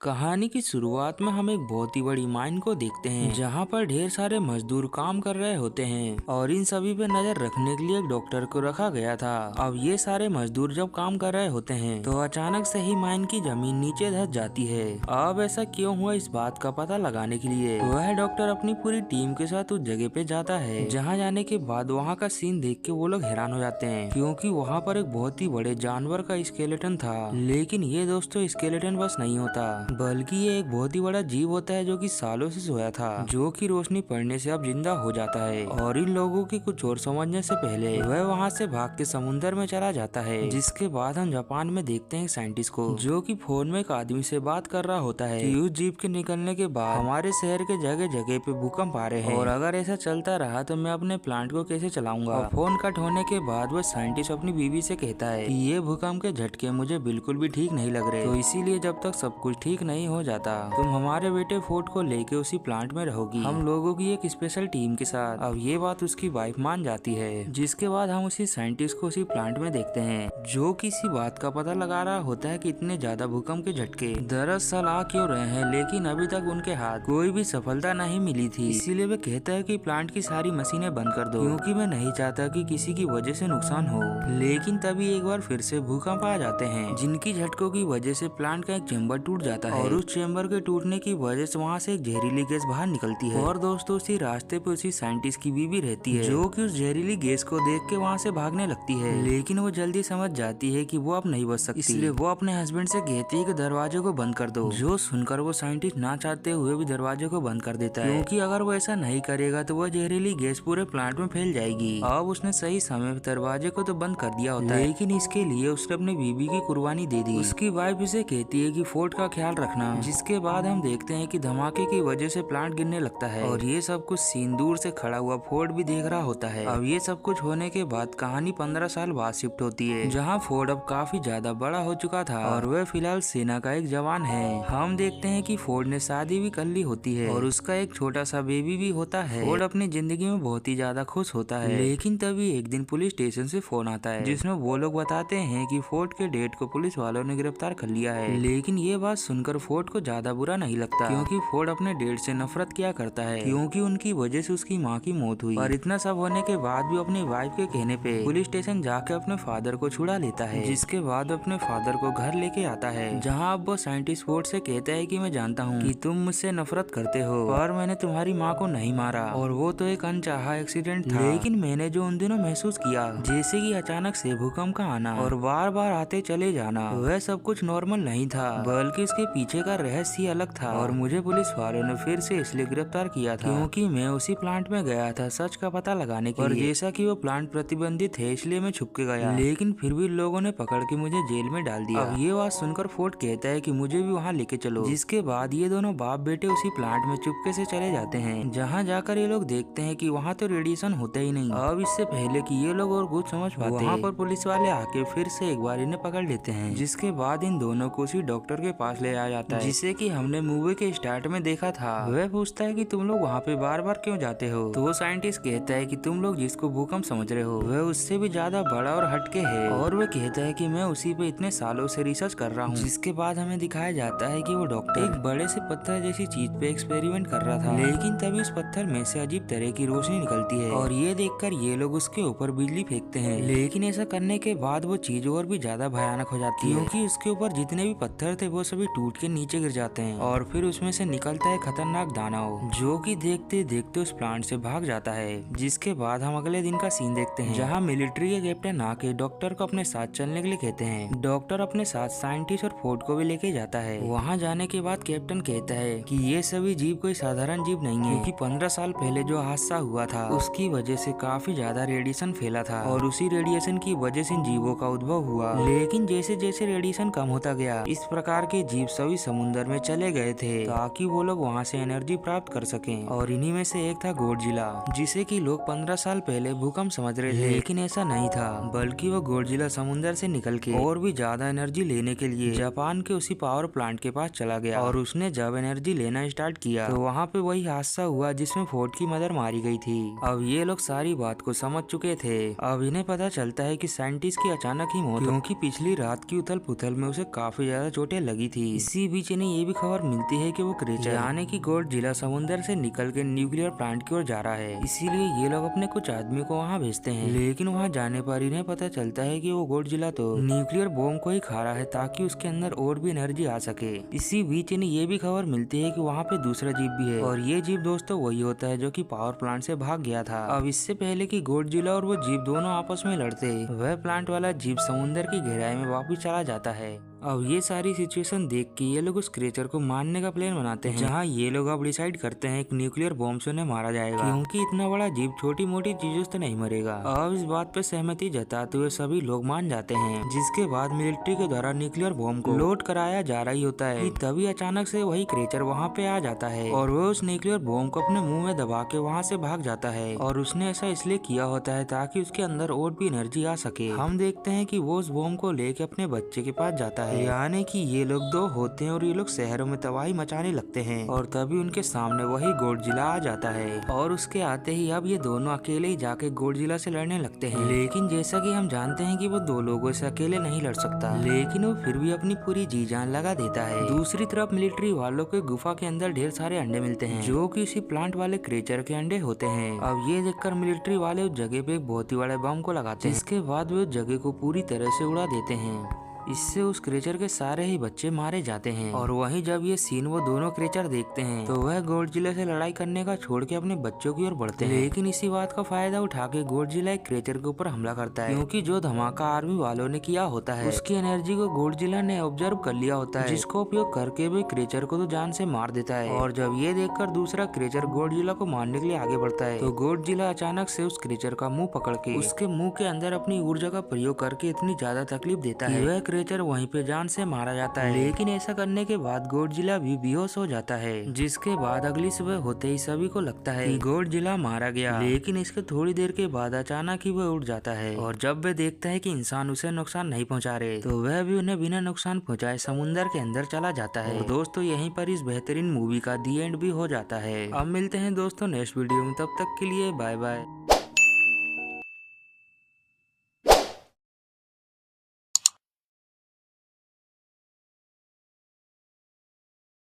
कहानी की शुरुआत में हम एक बहुत ही बड़ी माइन को देखते हैं जहाँ पर ढेर सारे मजदूर काम कर रहे होते हैं और इन सभी पे नजर रखने के लिए एक डॉक्टर को रखा गया था। अब ये सारे मजदूर जब काम कर रहे होते हैं तो अचानक से ही माइन की जमीन नीचे धंस जाती है। अब ऐसा क्यों हुआ इस बात का पता लगाने के लिए वह डॉक्टर अपनी पूरी टीम के साथ उस जगह पे जाता है। जहाँ जाने के बाद वहाँ का सीन देख के वो लोग हैरान हो जाते हैं क्योंकि वहाँ पर एक बहुत ही बड़े जानवर का स्केलेटन था। लेकिन ये दोस्तों स्केलेटन बस नहीं होता बल्कि ये एक बहुत ही बड़ा जीव होता है जो कि सालों से सोया था, जो कि रोशनी पड़ने से अब जिंदा हो जाता है। और इन लोगों की कुछ और समझने से पहले वह वहाँ से भाग के समुंदर में चला जाता है। जिसके बाद हम जापान में देखते हैं साइंटिस्ट को जो कि फोन में एक आदमी से बात कर रहा होता है कि उस जीव के निकलने के बाद हमारे शहर के जगह जगह पे भूकंप आ रहे हैं और अगर ऐसा चलता रहा तो मैं अपने प्लांट को कैसे चलाऊंगा। फोन कट होने के बाद वह साइंटिस्ट अपनी बीवी से कहता है कि ये भूकंप के झटके मुझे बिल्कुल भी ठीक नहीं लग रहे, तो इसीलिए जब तक सब कुछ ठीक नहीं हो जाता तुम हमारे बेटे फोर्ड को लेके उसी प्लांट में रहोगी, हम लोगों की एक स्पेशल टीम के साथ। अब ये बात उसकी वाइफ मान जाती है। जिसके बाद हम उसी साइंटिस्ट को उसी प्लांट में देखते हैं जो किसी बात का पता लगा रहा होता है कि इतने ज्यादा भूकंप के झटके दरअसल आ क्यों रहे हैं, लेकिन अभी तक उनके हाथ कोई भी सफलता नहीं मिली थी। इसीलिए वे कहता है कि प्लांट की सारी मशीनें बंद कर दो क्योंकि मैं नहीं चाहता कि किसी की वजह से नुकसान हो। लेकिन तभी एक बार फिर से भूकंप आ जाते हैं जिनकी झटकों की वजह से प्लांट का एक चेम्बर टूट जाता है और उस चेम्बर के टूटने की वजह से वहाँ से एक जहरीली गैस बाहर निकलती है। और दोस्तों उसी रास्ते पे उसी साइंटिस्ट की बीवी रहती है जो कि उस जहरीली गैस को देख के वहाँ से भागने लगती है। लेकिन वो जल्दी समझ जाती है कि वो अब नहीं बच सकती, इसलिए वो अपने हस्बैंड से कहती है कि दरवाजे को बंद कर दो। जो सुनकर वो साइंटिस्ट ना चाहते हुए भी दरवाजे को बंद कर देता है क्योंकि अगर वो ऐसा नहीं करेगा तो वो जहरीली गैस पूरे प्लांट में फैल जाएगी। अब उसने सही समय पर दरवाजे को तो बंद कर दिया होता है, लेकिन इसके लिए उसने अपनी बीवी की कुर्बानी दे दी। उसकी वाइफ इसे कहती है कि फोर्ड का ख्याल रखना। जिसके बाद हम देखते हैं कि धमाके की वजह से प्लांट गिरने लगता है और ये सब कुछ सीन दूर से खड़ा हुआ फोर्ड भी देख रहा होता है। अब ये सब कुछ होने के बाद कहानी 15 साल बाद शिफ्ट होती है जहाँ फोर्ड अब काफी ज्यादा बड़ा हो चुका था और वह फिलहाल सेना का एक जवान है। हम देखते हैं कि फोर्ड ने शादी भी कर ली होती है और उसका एक छोटा सा बेबी भी होता है। फोर्ड अपनी जिंदगी में बहुत ही ज्यादा खुश होता है। लेकिन तभी एक दिन पुलिस स्टेशन से फोन आता है जिसमें वो लोग बताते हैं कि फोर्ड के डेड को पुलिस वालों ने गिरफ्तार कर लिया है। लेकिन ये बात सुनकर फोर्ड को ज्यादा बुरा नहीं लगता क्योंकि फोर्ड अपने डेड से नफरत किया करता है क्योंकि उनकी वजह से उसकी माँ की मौत हुई। और इतना सब होने के बाद भी अपनी वाइफ के कहने पे पुलिस स्टेशन जाके अपने फादर को छुड़ा लेता है। जिसके बाद अपने फादर को घर लेके आता है जहाँ अब वो साइंटिस्ट फोर्ड से कहता है कि मैं जानता हूँ कि तुम मुझसे नफरत करते हो और मैंने तुम्हारी माँ को नहीं मारा और वो तो एक अनचाहा एक्सीडेंट था, लेकिन मैंने जो उन दिनों महसूस किया जैसे कि अचानक से भूकंप का आना और बार बार आते चले जाना वह सब कुछ नॉर्मल नहीं था बल्कि इसके पीछे का रहस्य अलग था। और मुझे पुलिस वालों ने फिर से इसलिए गिरफ्तार किया था क्योंकि मैं उसी प्लांट में गया था सच का पता लगाने के लिए। और जैसा कि वो प्लांट प्रतिबंधित है इसलिए मैं छुप के गया, लेकिन फिर भी लोगों ने पकड़ के मुझे जेल में डाल दिया। अब ये बात सुनकर फोर्ड कहता है कि मुझे भी वहाँ लेके चलो। जिसके बाद ये दोनों बाप बेटे उसी प्लांट में चुपके से चले जाते हैं जहाँ जाकर ये लोग देखते हैं कि वहाँ तो रेडिएशन होता ही नहीं। अब इससे पहले कि ये लोग और कुछ समझ पाते वहाँ पर पुलिस वाले आके फिर से एक बार इन्हें पकड़ लेते हैं। जिसके बाद इन दोनों को उसी डॉक्टर के पास ले आया जाता है जिसे कि हमने मूवी के स्टार्ट में देखा था। वह पूछता है कि तुम लोग वहाँ पे बार बार क्यों जाते हो, तो वो साइंटिस्ट कहता है कि तुम लोग जिसको भूकंप समझ रहे हो वह उससे भी ज्यादा बड़ा और हटके है। और वह कहता है कि मैं उसी पे इतने सालों से रिसर्च कर रहा हूँ। जिसके बाद हमें दिखाया जाता है कि वो डॉक्टर एक बड़े से पत्थर जैसी चीज पे एक्सपेरिमेंट कर रहा था, लेकिन तभी उस पत्थर में से अजीब तरह की रोशनी निकलती है और ये देखकर ये लोग उसके ऊपर बिजली फेंकते हैं। लेकिन ऐसा करने के बाद वो चीज और भी ज्यादा भयानक हो जाती है क्योंकि उसके ऊपर जितने भी पत्थर थे वो सभी टूट के नीचे गिर जाते हैं और फिर उसमें से निकलता है खतरनाक दानव जो कि देखते देखते उस प्लांट से भाग जाता है। जिसके बाद हम अगले दिन का सीन देखते हैं जहाँ मिलिट्री के कैप्टन आके डॉक्टर को अपने साथ चलने के लिए कहते हैं। डॉक्टर अपने साथ साइंटिस्ट और फोर्ड को भी लेके जाता है। वहाँ जाने के बाद कैप्टन कहता है कि ये सभी जीव कोई साधारण जीव नहीं है क्योंकि 15 साल पहले जो हादसा हुआ था उसकी वजह से काफी ज्यादा रेडिएशन फैला था और उसी रेडिएशन की वजह से इन जीवों का उद्भव हुआ। लेकिन जैसे जैसे रेडिएशन कम होता गया इस प्रकार के जीव सभी समुद्र में चले गए थे ताकि वो लोग वहाँ से एनर्जी प्राप्त कर सकें। और इन्हीं में से एक था गोडजिला जिसे कि लोग 15 साल पहले भूकंप समझ रहे थे, लेकिन ऐसा नहीं था बल्कि वो गोडजिला समुद्र से निकल के और भी ज्यादा एनर्जी लेने के लिए जापान के उसी पावर प्लांट के पास चला गया। और उसने जब एनर्जी लेना स्टार्ट किया तो वहाँ पे वही हादसा हुआ जिसमें फोर्ड की मदर मारी गई थी। अब ये लोग सारी बात को समझ चुके थे। अब इन्हें पता चलता है कि साइंटिस्ट की अचानक ही मौत क्योंकि पिछली रात की उथल पुथल में उसे काफी ज्यादा चोटें लगी थी, इसी बीच इन्हें ये भी खबर मिलती है कि वो क्रेचर यानी कि गॉडजिला समुद्र से निकल के न्यूक्लियर प्लांट की ओर जा रहा है। इसीलिए ये लोग अपने कुछ आदमी को वहाँ भेजते हैं, लेकिन वहाँ जाने पर इन्हें पता चलता है कि वो गॉडजिला तो न्यूक्लियर बॉम्ब को ही खा रहा है ताकि उसके अंदर और भी एनर्जी आ सके। इसी बीच इन्हें ये भी खबर मिलती है कि वहाँ पे दूसरा जीप भी है और ये जीप दोस्तों वही होता है जो कि पावर प्लांट से भाग गया था। अब इससे पहले कि गॉडजिला और वो जीप दोनों आपस में लड़ते, वह प्लांट वाला जीप समुद्र की गहराई में वापस चला जाता है। अब ये सारी सिचुएशन देख के ये लोग उस क्रेचर को मारने का प्लान बनाते हैं, जहाँ ये लोग अब डिसाइड करते हैं एक न्यूक्लियर बॉम्ब से उन्हें मारा जाएगा, क्योंकि इतना बड़ा जीप छोटी मोटी चीजों से नहीं मरेगा। अब इस बात पे सहमति जताते हुए सभी लोग मान जाते हैं, जिसके बाद मिलिट्री के द्वारा न्यूक्लियर बॉम्ब को लोड कराया जा रही होता है कि तभी अचानक से वही क्रेचर वहाँ पे आ जाता है और वो उस न्यूक्लियर बॉम्ब को अपने मुंह में दबा के वहाँ से भाग जाता है। और उसने ऐसा इसलिए किया होता है ताकि उसके अंदर और भी एनर्जी आ सके। हम देखते हैं कि वो उस बॉम्ब को लेके अपने बच्चे के पास जाता है, यानी कि ये लोग दो होते हैं और ये लोग शहरों में तबाही मचाने लगते हैं और तभी उनके सामने वही गॉडजिला आ जाता है और उसके आते ही अब ये दोनों अकेले ही जाके गॉडजिला से लड़ने लगते हैं। लेकिन जैसा कि हम जानते हैं कि वो दो लोगों से अकेले नहीं लड़ सकता, लेकिन वो फिर भी अपनी पूरी जी जान लगा देता है। दूसरी तरफ मिलिट्री वालों के गुफा के अंदर ढेर सारे अंडे मिलते हैं जो कि उसी प्लांट वाले क्रेचर के अंडे होते हैं। अब ये देखकर मिलिट्री वाले उस जगह पे एक बहुत ही बड़े बम को लगाते हैं, जिसके बाद वे उस जगह को पूरी तरह से उड़ा देते हैं। इससे उस क्रेचर के सारे ही बच्चे मारे जाते हैं। और वहीं जब ये सीन वो दोनों क्रेचर देखते हैं तो वह गॉडजिला से लड़ाई करने का छोड़ के अपने बच्चों की ओर बढ़ते हैं। लेकिन इसी बात का फायदा उठा के गॉडजिला एक क्रेचर के ऊपर हमला करता है, क्योंकि जो धमाका आर्मी वालों ने किया होता है उसकी एनर्जी को गॉडजिला ने ऑब्जर्व कर लिया होता है, जिसको उपयोग करके वे क्रेचर को तो जान से मार देता है। और जब ये देखकर दूसरा क्रेचर गॉडजिला को मारने के लिए आगे बढ़ता है तो गॉडजिला अचानक से उस क्रेचर का मुंह पकड़ के उसके मुंह के अंदर अपनी ऊर्जा का प्रयोग करके इतनी ज्यादा तकलीफ देता है वह क्रेचर वहीं पे जान से मारा जाता है। लेकिन ऐसा करने के बाद गॉडजिला भी बेहोश हो जाता है, जिसके बाद अगली सुबह होते ही सभी को लगता है कि गॉडजिला मारा गया। लेकिन इसके थोड़ी देर के बाद अचानक ही वह उठ जाता है और जब वे देखता है कि इंसान उसे नुकसान नहीं पहुंचा रहे तो वह भी उन्हें बिना नुकसान पहुंचाए समुद्र के अंदर चला जाता है। और दोस्तों यहीं पर इस बेहतरीन मूवी का दी एंड भी हो जाता है। अब मिलते हैं दोस्तों नेक्स्ट वीडियो में, तब तक के लिए बाय बाय।